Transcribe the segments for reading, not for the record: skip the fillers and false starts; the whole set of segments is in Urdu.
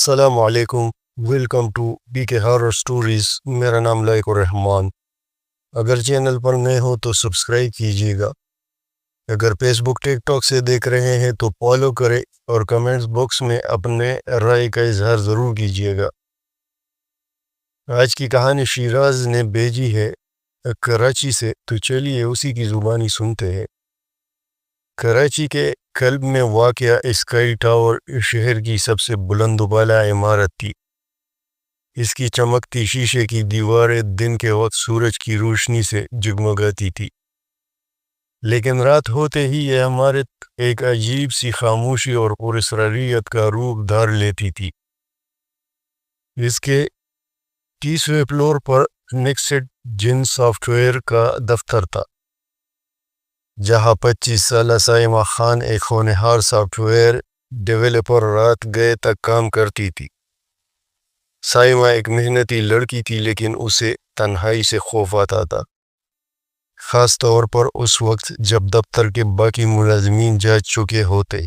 السلام علیکم، ویلکم ٹو بی کے ہارر سٹوریز۔ میرا نام لائق الرحمان۔ اگر چینل پر نئے ہو تو سبسکرائب کیجیے گا۔ اگر فیس بک ٹک ٹاک سے دیکھ رہے ہیں تو فالو کریں اور کمنٹس باکس میں اپنے رائے کا اظہار ضرور کیجیے گا۔ آج کی کہانی شیراز نے بھیجی ہے کراچی سے، تو چلیے اسی کی زبانی سنتے ہیں۔ کراچی کے قلب میں واقع اسکائی ٹاور شہر کی سب سے بلند و بالا عمارت تھی۔ اس کی چمکتی شیشے کی دیواریں دن کے وقت سورج کی روشنی سے جگمگاتی تھی، لیکن رات ہوتے ہی یہ عمارت ایک عجیب سی خاموشی اور پراسراریت کا روپ دھار لیتی تھی۔ اس کے 30ویں فلور پر نیکسٹ جن سافٹ ویئر کا دفتر تھا، جہاں 25 سالہ سائمہ خان ایک ہونہار سافٹ ویئر ڈیولپر رات گئے تک کام کرتی تھی۔ سائمہ ایک محنتی لڑکی تھی، لیکن اسے تنہائی سے خوف آتا تھا، خاص طور پر اس وقت جب دفتر کے باقی ملازمین جا چکے ہوتے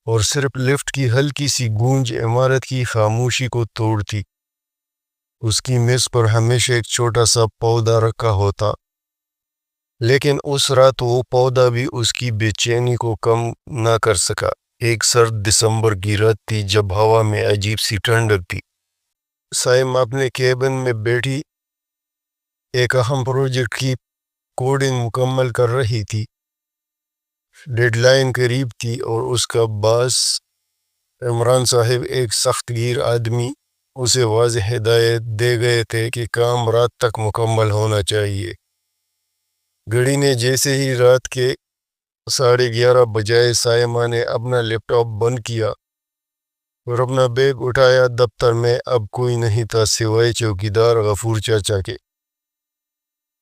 اور صرف لفٹ کی ہلکی سی گونج عمارت کی خاموشی کو توڑتی۔ اس کی میز پر ہمیشہ ایک چھوٹا سا پودا رکھا ہوتا، لیکن اس رات وہ پودا بھی اس کی بے چینی کو کم نہ کر سکا۔ ایک سرد دسمبر کی رات تھی جب ہوا میں عجیب سی ٹھنڈک تھی۔ سائمہ اپنے کیبن میں بیٹھی ایک اہم پروجیکٹ کی کوڈنگ مکمل کر رہی تھی۔ ڈیڈ لائن قریب تھی اور اس کا باس عمران صاحب، ایک سخت گیر آدمی، اسے واضح ہدایت دے گئے تھے کہ کام رات تک مکمل ہونا چاہیے۔ گھڑی نے جیسے ہی رات کے 11:30 بجائے، سائمہ نے اپنا لیپ ٹاپ بند کیا اور اپنا بیگ اٹھایا۔ دفتر میں اب کوئی نہیں تھا سوائے چوکیدار غفور چاچا کے،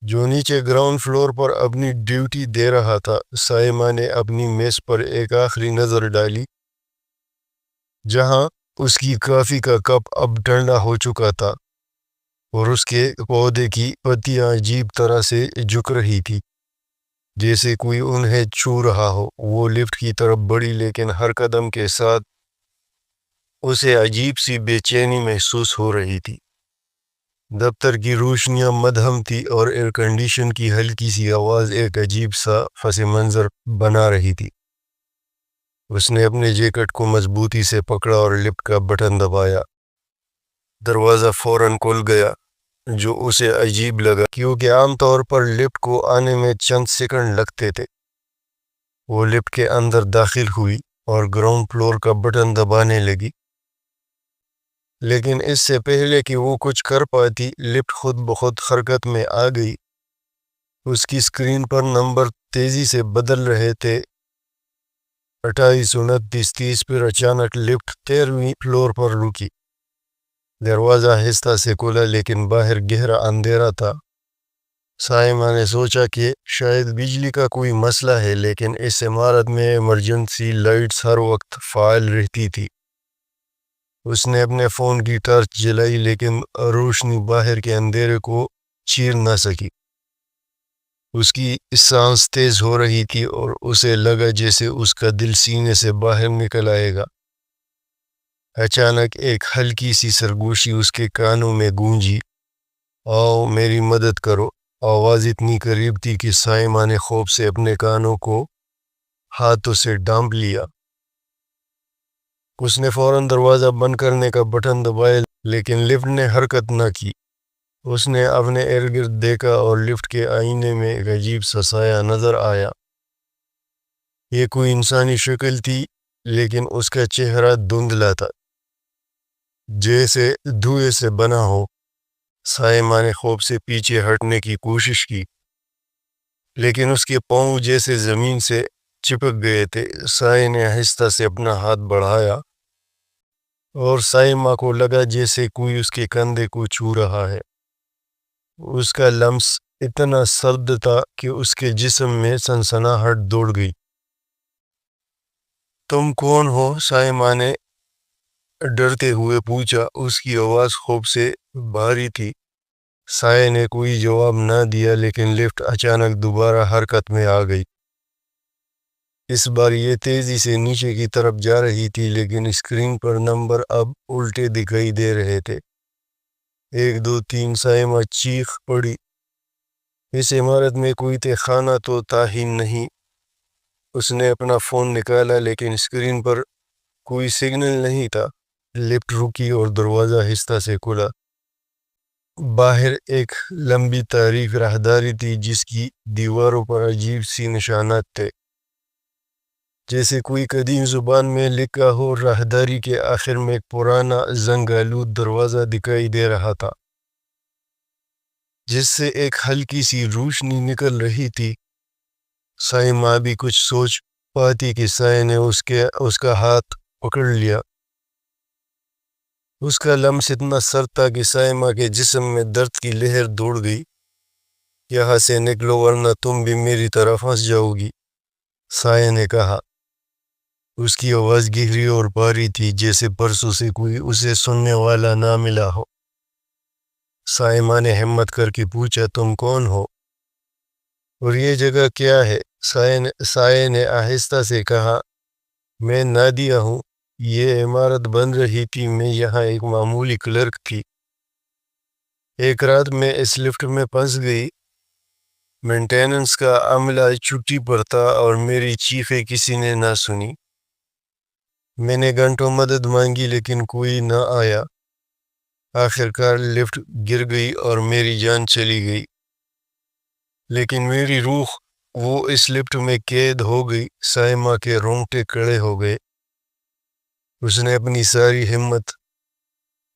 جو نیچے گراؤنڈ فلور پر اپنی ڈیوٹی دے رہا تھا۔ سائمہ نے اپنی میز پر ایک آخری نظر ڈالی، جہاں اس کی کافی کا کپ اب ٹھنڈا ہو چکا تھا اور اس کے پودے کی پتیاں عجیب طرح سے جھک رہی تھی، جیسے کوئی انہیں چھو رہا ہو۔ وہ لفٹ کی طرف بڑھی، لیکن ہر قدم کے ساتھ اسے عجیب سی بے چینی محسوس ہو رہی تھی۔ دفتر کی روشنیاں مدھم تھی اور ایئر کنڈیشن کی ہلکی سی آواز ایک عجیب سا پس منظر بنا رہی تھی۔ اس نے اپنے جیکٹ کو مضبوطی سے پکڑا اور لفٹ کا بٹن دبایا۔ دروازہ فوراً کھل گیا، جو اسے عجیب لگا کیونکہ عام طور پر لفٹ کو آنے میں چند سیکنڈ لگتے تھے۔ وہ لفٹ کے اندر داخل ہوئی اور گراؤنڈ فلور کا بٹن دبانے لگی، لیکن اس سے پہلے کہ وہ کچھ کر پاتی، لفٹ خود بخود حرکت میں آ گئی۔ اس کی اسکرین پر نمبر تیزی سے بدل رہے تھے، 28 29 30۔ پھر اچانک لفٹ 13ویں فلور پر رکی۔ دروازہ آہستہ سے کھلا، لیکن باہر گہرا اندھیرا تھا۔ سائمہ نے سوچا کہ شاید بجلی کا کوئی مسئلہ ہے، لیکن اس عمارت میں ایمرجنسی لائٹس ہر وقت فعال رہتی تھی۔ اس نے اپنے فون کی ٹارچ جلائی، لیکن روشنی باہر کے اندھیرے کو چیر نہ سکی۔ اس کی سانس تیز ہو رہی تھی اور اسے لگا جیسے اس کا دل سینے سے باہر نکل آئے گا۔ اچانک ایک ہلکی سی سرگوشی اس کے کانوں میں گونجی، آؤ میری مدد کرو۔ آواز اتنی قریب تھی کہ سائمہ نے خوف سے اپنے کانوں کو ہاتھوں سے ڈھانپ لیا۔ اس نے فوراً دروازہ بند کرنے کا بٹن دبایا، لیکن لفٹ نے حرکت نہ کی۔ اس نے اپنے ارد گرد دیکھا اور لفٹ کے آئینے میں ایک عجیب سا سایہ نظر آیا۔ یہ کوئی انسانی شکل تھی، لیکن اس کا چہرہ دھندلا تھا، جیسے دھوئے سے بنا ہو۔ سائمہ نے خوف سے پیچھے ہٹنے کی کوشش کی، لیکن اس کے پاؤں جیسے زمین سے چپک گئے تھے۔ سائے نے آہستہ سے اپنا ہاتھ بڑھایا اور سائمہ کو لگا جیسے کوئی اس کے کندھے کو چھو رہا ہے۔ اس کا لمس اتنا سرد تھا کہ اس کے جسم میں سنسناہٹ دوڑ گئی۔ تم کون ہو؟ سائمہ نے ڈرتے ہوئے پوچھا۔ اس کی آواز خوف سے بھاری تھی۔ سائے نے کوئی جواب نہ دیا، لیکن لفٹ اچانک دوبارہ حرکت میں آ گئی۔ اس بار یہ تیزی سے نیچے کی طرف جا رہی تھی، لیکن اسکرین پر نمبر اب الٹے دکھائی دے رہے تھے۔ 1 2 3 سائمہ چیخ پڑی۔ اس عمارت میں کوئی خانہ تو تھا ہی نہیں۔ اس نے اپنا فون نکالا، لیکن اسکرین پر کوئی سگنل نہیں تھا۔ لفٹ رکی اور دروازہ آہستہ سے کھلا۔ باہر ایک لمبی تاریک راہداری تھی جس کی دیواروں پر عجیب سی نشانات تھے، جیسے کوئی قدیم زبان میں لکھا ہو۔ راہداری کے آخر میں ایک پرانا زنگ آلود دروازہ دکھائی دے رہا تھا، جس سے ایک ہلکی سی روشنی نکل رہی تھی۔ سائمہ بھی کچھ سوچ پاتی کہ سائے نے اس کا ہاتھ پکڑ لیا۔ اس کا لمس اتنا سرد تھا کہ سائمہ کے جسم میں درد کی لہر دوڑ گئی۔ یہاں سے نکلو ورنہ تم بھی میری طرح پھنس جاؤ گی، سائے نے کہا۔ اس کی آواز گہری اور بھاری تھی، جیسے برسوں سے کوئی اسے سننے والا نہ ملا ہو۔ سائمہ نے ہمت کر کے پوچھا، تم کون ہو اور یہ جگہ کیا ہے؟ سائے نے آہستہ سے کہا، میں نادیہ ہوں۔ یہ عمارت بن رہی تھی، میں یہاں ایک معمولی کلرک تھی۔ ایک رات میں اس لفٹ میں پھنس گئی۔ مینٹیننس کا عملہ چھٹی پر تھا اور میری چیخیں کسی نے نہ سنی۔ میں نے گھنٹوں مدد مانگی لیکن کوئی نہ آیا۔ آخر کار لفٹ گر گئی اور میری جان چلی گئی، لیکن میری روح وہ اس لفٹ میں قید ہو گئی۔ سائمہ کے رونگٹے کھڑے ہو گئے۔ اس نے اپنی ساری ہمت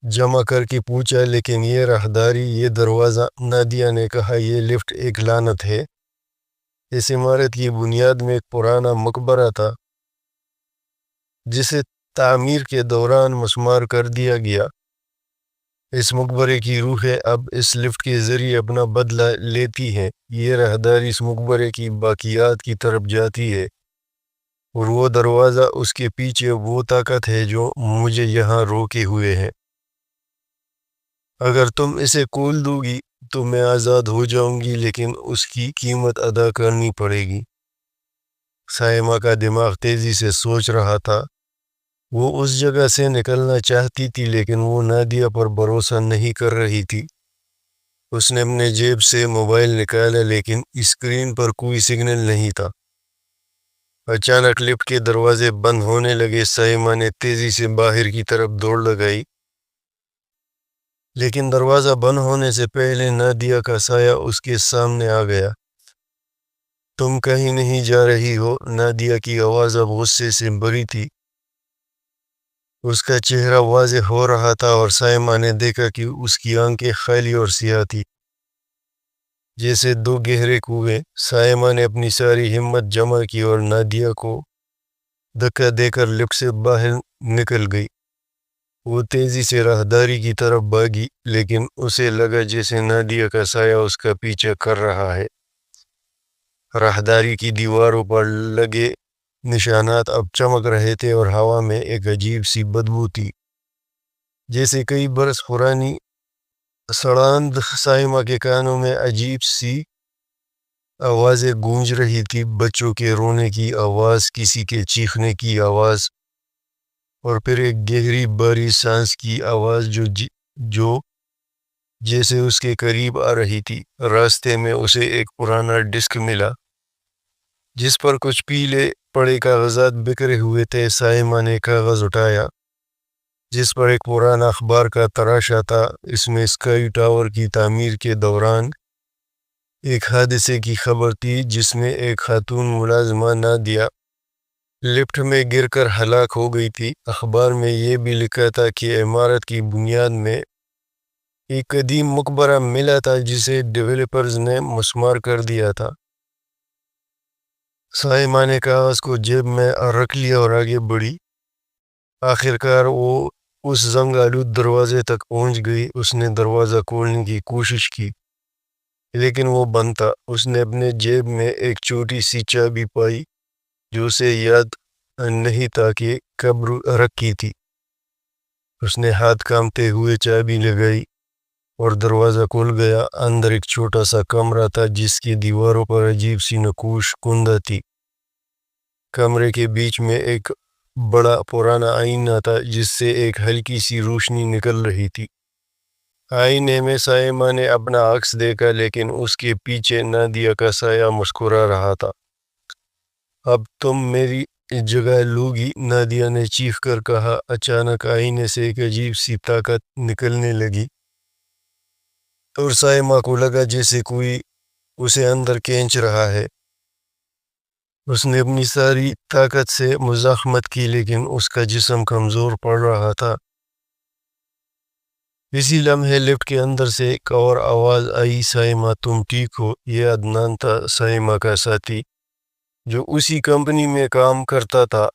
جمع کر کے پوچھا، لیکن یہ راہداری، یہ دروازہ؟ نادیہ نے کہا، یہ لفٹ ایک لعنت ہے۔ اس عمارت کی بنیاد میں ایک پرانا مقبرہ تھا جسے تعمیر کے دوران مسمار کر دیا گیا۔ اس مقبرے کی روحیں اب اس لفٹ کے ذریعے اپنا بدلہ لیتی ہیں۔ یہ راہداری اس مقبرے کی باقیات کی طرف جاتی ہے، اور وہ دروازہ، اس کے پیچھے وہ طاقت ہے جو مجھے یہاں روکے ہوئے ہے۔ اگر تم اسے کھول دو گی تو میں آزاد ہو جاؤں گی، لیکن اس کی قیمت ادا کرنی پڑے گی۔ سائمہ کا دماغ تیزی سے سوچ رہا تھا۔ وہ اس جگہ سے نکلنا چاہتی تھی، لیکن وہ نادیہ پر بھروسہ نہیں کر رہی تھی۔ اس نے اپنے جیب سے موبائل نکالا، لیکن اسکرین پر کوئی سگنل نہیں تھا۔ اچانک لفٹ کے دروازے بند ہونے لگے۔ سائمہ نے تیزی سے باہر کی طرف دوڑ لگائی، لیکن دروازہ بند ہونے سے پہلے نادیہ کا سایہ اس کے سامنے آ گیا۔ تم کہیں نہیں جا رہی ہو؟ نادیہ کی آواز اب غصے سے بھری تھی۔ اس کا چہرہ واضح ہو رہا تھا اور سائمہ نے دیکھا کہ اس کی آنکھیں خالی اور سیاہ تھی، جیسے دو گہرے کنویں۔ سائمہ نے اپنی ساری ہمت جمع کی اور نادیہ کو دھکا دے کر لفٹ سے باہر نکل گئی۔ وہ تیزی سے راہداری کی طرف بھاگی، لیکن اسے لگا جیسے نادیہ کا سایہ اس کا پیچھا کر رہا ہے۔ راہداری کی دیواروں پر لگے نشانات اب چمک رہے تھے اور ہوا میں ایک عجیب سی بدبو تھی، جیسے کئی برس پرانی سڑاند۔ سائمہ کے کانوں میں عجیب سی آوازیں گونج رہی تھی، بچوں کے رونے کی آواز، کسی کے چیخنے کی آواز، اور پھر ایک گہری بھاری سانس کی آواز جو جیسے اس کے قریب آ رہی تھی۔ راستے میں اسے ایک پرانا ڈسک ملا جس پر کچھ پیلے پڑے کاغذات بکھرے ہوئے تھے۔ سائمہ نے کاغذ اٹھایا جس پر ایک پرانا اخبار کا تراشا تھا۔ اس میں اسکائی ٹاور کی تعمیر کے دوران ایک حادثے کی خبر تھی جس میں ایک خاتون ملازمہ نادیہ لفٹ میں گر کر ہلاک ہو گئی تھی۔ اخبار میں یہ بھی لکھا تھا کہ عمارت کی بنیاد میں ایک قدیم مقبرہ ملا تھا جسے ڈیولپرز نے مسمار کر دیا تھا۔ سائمہ نے کاغذ کو جیب میں رکھ لیا اور آگے بڑھی۔ آخر کار وہ اس زنگ آلود دروازے تک پہنچ گئی۔ اس نے دروازہ کھولنے کی کوشش کی، لیکن وہ بند تھا۔ اس نے اپنے جیب میں ایک چھوٹی سی چابی پائی جو اسے یاد نہیں تھا کہ کب رکھی تھی۔ اس نے ہاتھ کانپتے ہوئے چابی لگائی اور دروازہ کھل گیا۔ اندر ایک چھوٹا سا کمرہ تھا جس کی دیواروں پر عجیب سی نقوش کندہ تھی۔ کمرے کے بیچ میں ایک بڑا پرانا آئینہ تھا جس سے ایک ہلکی سی روشنی نکل رہی تھی۔ آئینے میں سائمہ نے اپنا عکس دیکھا، لیکن اس کے پیچھے نادیہ کا سایہ مسکرا رہا تھا۔ اب تم میری جگہ لوگی، نادیہ نے چیخ کر کہا۔ اچانک آئینے سے ایک عجیب سی طاقت نکلنے لگی اور سائمہ کو لگا جیسے کوئی اسے اندر کھینچ رہا ہے۔ اس نے اپنی ساری طاقت سے مزاحمت کی، لیکن اس کا جسم کمزور پڑ رہا تھا۔ اسی لمحے لفٹ کے اندر سے ایک اور آواز آئی، سائمہ تم ٹھیک ہو؟ یہ عدنان تھا، سائمہ کا ساتھی جو اسی کمپنی میں کام کرتا تھا۔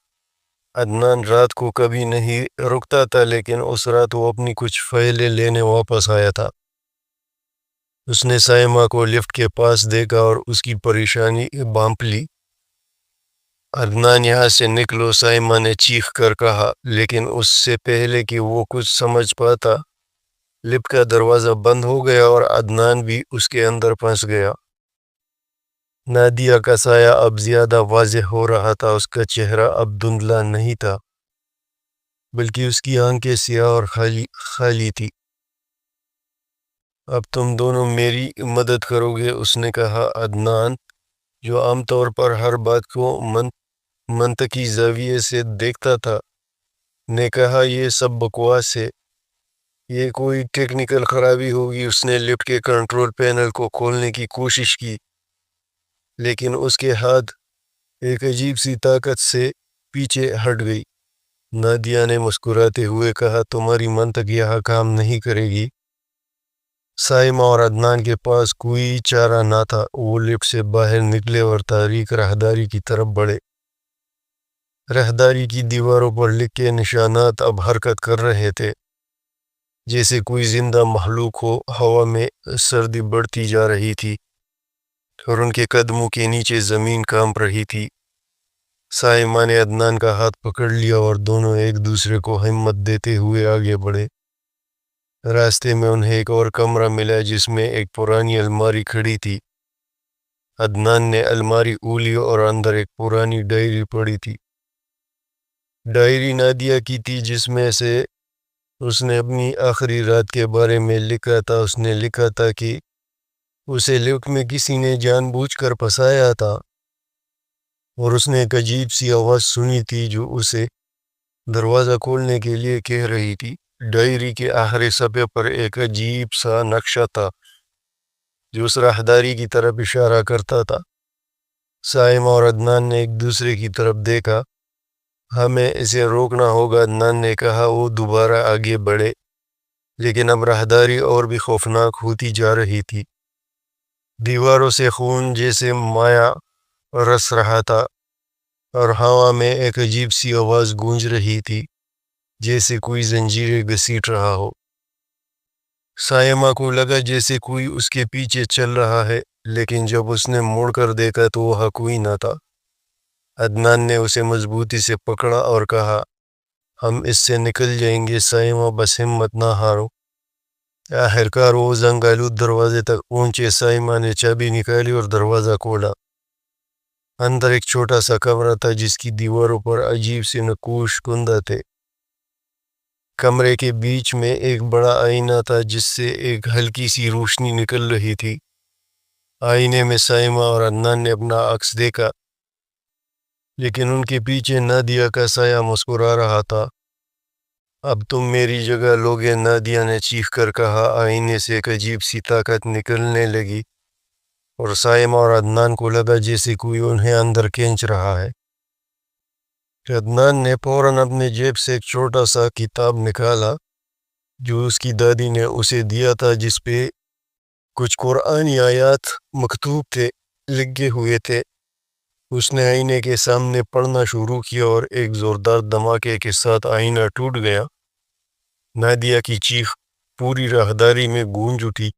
عدنان رات کو کبھی نہیں رکتا تھا، لیکن اس رات وہ اپنی کچھ فائلیں لینے واپس آیا تھا۔ اس نے سائمہ کو لفٹ کے پاس دیکھا اور اس کی پریشانی بانپ لی۔ عدنان یہاں سے نکلو، سائمہ نے چیخ کر کہا، لیکن اس سے پہلے کہ وہ کچھ سمجھ پاتا لفٹ کا دروازہ بند ہو گیا اور عدنان بھی اس کے اندر پھنس گیا۔ نادیہ کا سایہ اب زیادہ واضح ہو رہا تھا۔ اس کا چہرہ اب دھندلا نہیں تھا، بلکہ اس کی آنکھیں سیاہ اور خالی تھی۔ اب تم دونوں میری مدد کرو گے، اس نے کہا۔ عدنان جو عام طور پر ہر بات کو منطقی زاویے سے دیکھتا تھا نے کہا، یہ سب بکواس ہے، یہ کوئی ٹیکنیکل خرابی ہوگی۔ اس نے لفٹ کے کنٹرول پینل کو کھولنے کی کوشش کی، لیکن اس کے ہاتھ ایک عجیب سی طاقت سے پیچھے ہٹ گئی۔ نادیہ نے مسکراتے ہوئے کہا، تمہاری منطق یہاں کام نہیں کرے گی۔ سائمہ اور عدنان کے پاس کوئی چارہ نہ تھا۔ وہ لفٹ سے باہر نکلے اور تاریک راہداری کی طرف بڑھے۔ راہداری کی دیواروں پر لکھے نشانات اب حرکت کر رہے تھے، جیسے کوئی زندہ مخلوق ہو۔ ہوا میں سردی بڑھتی جا رہی تھی اور ان کے قدموں کے نیچے زمین کانپ رہی تھی۔ سائمہ نے عدنان کا ہاتھ پکڑ لیا اور دونوں ایک دوسرے کو ہمت دیتے ہوئے آگے بڑھے۔ راستے میں انہیں ایک اور کمرہ ملا جس میں ایک پرانی الماری کھڑی تھی۔ عدنان نے الماری کھولی اور اندر ایک پرانی ڈائری پڑی تھی۔ ڈائری نادیہ کی تھی، جس میں سے اس نے اپنی آخری رات کے بارے میں لکھا تھا۔ اس نے لکھا تھا کہ اسے لفٹ میں کسی نے جان بوجھ کر پھنسایا تھا، اور اس نے ایک عجیب سی آواز سنی تھی جو اسے دروازہ کھولنے کے لیے کہہ رہی تھی۔ ڈائری کے آخری صفحے پر ایک عجیب سا نقشہ تھا جو اس راہداری کی طرف اشارہ کرتا تھا۔ سائمہ اور عدنان نے ایک دوسرے کی طرف دیکھا۔ ہمیں اسے روکنا ہوگا، عدنان نے کہا۔ وہ دوبارہ آگے بڑھے، لیکن اب راہداری اور بھی خوفناک ہوتی جا رہی تھی۔ دیواروں سے خون جیسے مائع رس رہا تھا اور ہوا میں ایک عجیب سی آواز گونج رہی تھی، جیسے کوئی زنجیریں گھسیٹ رہا ہو۔ سائمہ کو لگا جیسے کوئی اس کے پیچھے چل رہا ہے، لیکن جب اس نے مڑ کر دیکھا تو وہاں کوئی نہ تھا۔ عدنان نے اسے مضبوطی سے پکڑا اور کہا، ہم اس سے نکل جائیں گے، سائمہ بس ہمت نہ ہارو۔ آخرکار وہ زنگ آلود دروازے تک پہنچے۔ سائمہ نے چابی نکالی اور دروازہ کھولا۔ اندر ایک چھوٹا سا کمرہ تھا جس کی دیواروں پر عجیب سے نقوش کندہ تھے۔ کمرے کے بیچ میں ایک بڑا آئینہ تھا جس سے ایک ہلکی سی روشنی نکل رہی تھی۔ آئینے میں سائمہ اور عدنان نے اپنا عکس دیکھا، لیکن ان کے پیچھے نادیہ کا سایہ مسکرا رہا تھا۔ اب تم میری جگہ لوگے، نادیہ نے چیخ کر کہا۔ آئینے سے ایک عجیب سی طاقت نکلنے لگی اور سائمہ اور عدنان کو لگا جیسے کوئی انہیں اندر کھینچ رہا ہے۔ عدنان نے فوراً اپنے جیب سے ایک چھوٹا سا کتاب نکالا جو اس کی دادی نے اسے دیا تھا، جس پہ کچھ قرآنی آیات مکتوب تھے، لکھے ہوئے تھے۔ اس نے آئینے کے سامنے پڑھنا شروع کیا اور ایک زوردار دھماکے کے ساتھ آئینہ ٹوٹ گیا۔ نادیہ کی چیخ پوری راہداری میں گونج اٹھی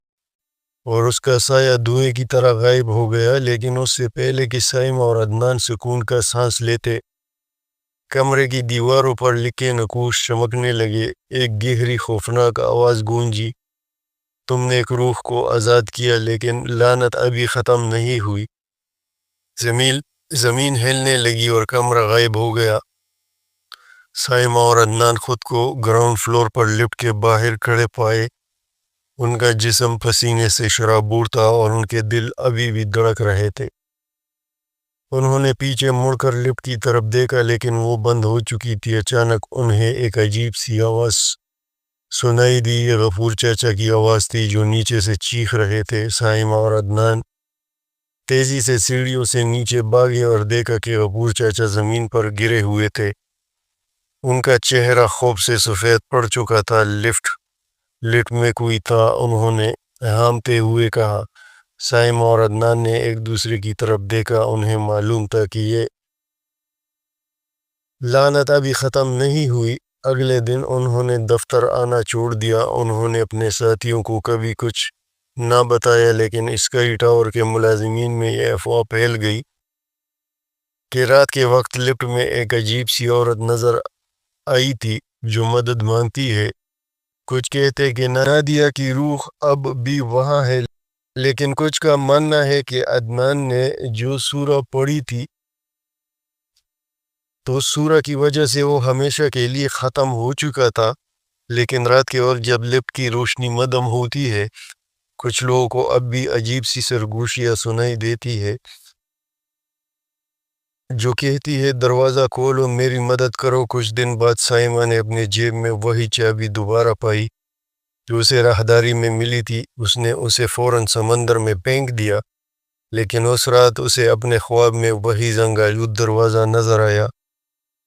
اور اس کا سایہ دھوئیں کی طرح غائب ہو گیا، لیکن اس سے پہلے کہ سائمہ اور عدنان سکون کا سانس لیتے، کمرے کی دیواروں پر لکھے نقوش چمکنے لگے۔ ایک گہری خوفناک آواز گونجی، تم نے ایک روح کو آزاد کیا، لیکن لعنت ابھی ختم نہیں ہوئی۔ زمین ہلنے لگی اور کمرہ غائب ہو گیا۔ سائمہ اور عدنان خود کو گراؤنڈ فلور پر لفٹ کے باہر کھڑے پائے۔ ان کا جسم پسینے سے شرابور تھا اور ان کے دل ابھی بھی دھڑک رہے تھے۔ انہوں نے پیچھے مڑ کر لفٹ کی طرف دیکھا لیکن وہ بند ہو چکی تھی۔ اچانک انہیں ایک عجیب سی آواز سنائی دی۔ یہ غفور چاچا کی آواز تھی جو نیچے سے چیخ رہے تھے۔ سائمہ اور عدنان تیزی سے سیڑھیوں سے نیچے بھاگے اور دیکھا کہ غفور چاچا زمین پر گرے ہوئے تھے۔ ان کا چہرہ خوف سے سفید پڑ چکا تھا۔ لفٹ میں کوئی تھا، انہوں نے ہانپتے ہوئے کہا۔ سائمہ اور عدنان نے ایک دوسرے کی طرف دیکھا۔ انہیں معلوم تھا کہ یہ لعنت ابھی ختم نہیں ہوئی۔ اگلے دن انہوں نے دفتر آنا چھوڑ دیا۔ انہوں نے اپنے ساتھیوں کو کبھی کچھ نہ بتایا لیکن اسکائی ٹاور کے ملازمین میں یہ افواہ پھیل گئی کہ رات کے وقت لفٹ میں ایک عجیب سی عورت نظر آئی تھی جو مدد مانگتی ہے۔ کچھ کہتے کہ نادیہ کی روح اب بھی وہاں ہے، لیکن کچھ کا ماننا ہے کہ عدنان نے جو سورہ پڑھی تھی تو اس سورہ کی وجہ سے وہ ہمیشہ کے لیے ختم ہو چکا تھا۔ لیکن رات کے وقت جب لفٹ کی روشنی مدھم ہوتی ہے، کچھ لوگوں کو اب بھی عجیب سی سرگوشیاں سنائی دیتی ہے جو کہتی ہے دروازہ کھولو، میری مدد کرو۔ کچھ دن بعد سائمہ نے اپنے جیب میں وہی چابی دوبارہ پائی جو اسے راہداری میں ملی تھی۔ اس نے اسے فوراً سمندر میں پھینک دیا، لیکن اس رات اسے اپنے خواب میں وہی زنگ آلود دروازہ نظر آیا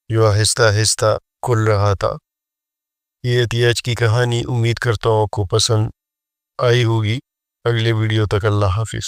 جو آہستہ آہستہ کھل رہا تھا۔ یہ تھی آج کی کہانی۔ امید کرتا ہوں آپ کو پسند آئی ہوگی۔ اگلے ویڈیو تک اللہ حافظ۔